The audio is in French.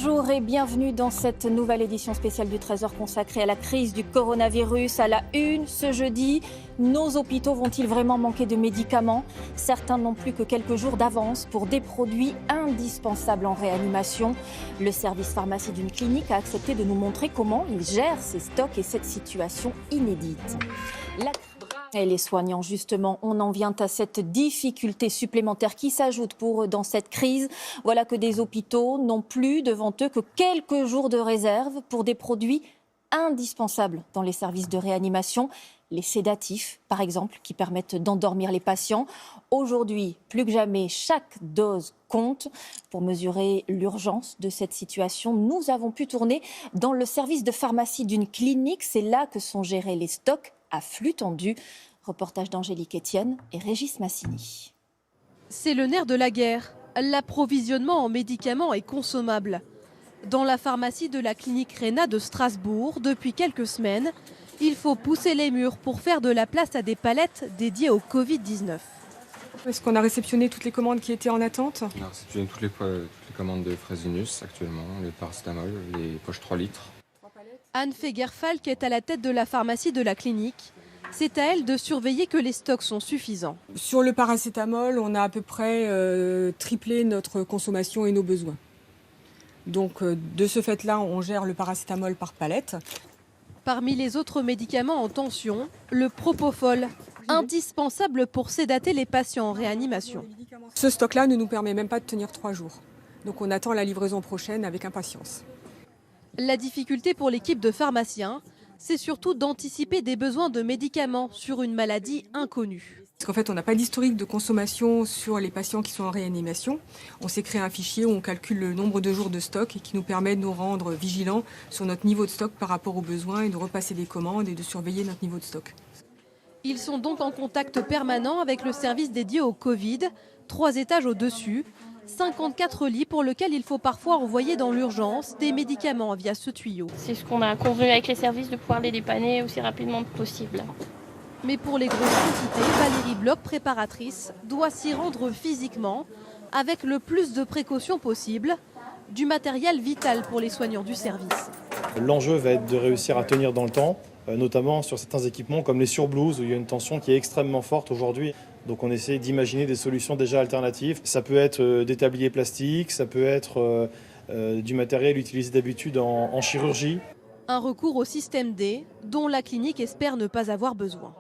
Bonjour et bienvenue dans cette nouvelle édition spéciale du Trésor consacrée à la crise du coronavirus. À la une, ce jeudi, nos hôpitaux vont-ils vraiment manquer de médicaments? Certains n'ont plus que quelques jours d'avance pour des produits indispensables en réanimation. Le service pharmacie d'une clinique a accepté de nous montrer comment il gère ses stocks et cette situation inédite. Et les soignants, justement, on en vient à cette difficulté supplémentaire qui s'ajoute pour eux dans cette crise. Voilà que des hôpitaux n'ont plus devant eux que quelques jours de réserve pour des produits indispensables dans les services de réanimation. Les sédatifs, par exemple, qui permettent d'endormir les patients. Aujourd'hui, plus que jamais, chaque dose compte. Pour mesurer l'urgence de cette situation, nous avons pu tourner dans le service de pharmacie d'une clinique. C'est là que sont gérés les stocks à flux tendu. Reportage d'Angélique Etienne et Régis Massini. C'est le nerf de la guerre. L'approvisionnement en médicaments est consommable. Dans la pharmacie de la clinique Réna de Strasbourg, depuis quelques semaines, il faut pousser les murs pour faire de la place à des palettes dédiées au Covid-19. Est-ce qu'on a réceptionné toutes les commandes qui étaient en attente? On a réceptionné toutes les commandes de Fresenius actuellement, le paracétamol, les poches 3 litres. Anne Fegerfalk est à la tête de la pharmacie de la clinique. C'est à elle de surveiller que les stocks sont suffisants. Sur le paracétamol, on a à peu près triplé notre consommation et nos besoins. Donc de ce fait-là, on gère le paracétamol par palette. Parmi les autres médicaments en tension, le propofol, indispensable pour sédater les patients en réanimation. Ce stock-là ne nous permet même pas de tenir 3 jours. Donc on attend la livraison prochaine avec impatience. La difficulté pour l'équipe de pharmaciens, c'est surtout d'anticiper des besoins de médicaments sur une maladie inconnue. Parce qu'en fait, on n'a pas d'historique de consommation sur les patients qui sont en réanimation. On s'est créé un fichier où on calcule le nombre de jours de stock et qui nous permet de nous rendre vigilants sur notre niveau de stock par rapport aux besoins et de repasser des commandes et de surveiller notre niveau de stock. Ils sont donc en contact permanent avec le service dédié au Covid, 3 étages au-dessus, 54 lits pour lesquels il faut parfois envoyer dans l'urgence des médicaments via ce tuyau. C'est ce qu'on a convenu avec les services de pouvoir les dépanner aussi rapidement que possible. Mais pour les grosses quantités, Valérie Bloch, préparatrice, doit s'y rendre physiquement avec le plus de précautions possible, du matériel vital pour les soignants du service. L'enjeu va être de réussir à tenir dans le temps, notamment sur certains équipements comme les surblouses où il y a une tension qui est extrêmement forte aujourd'hui. Donc on essaie d'imaginer des solutions déjà alternatives. Ça peut être des tabliers plastiques, ça peut être du matériel utilisé d'habitude en chirurgie. Un recours au système D dont la clinique espère ne pas avoir besoin.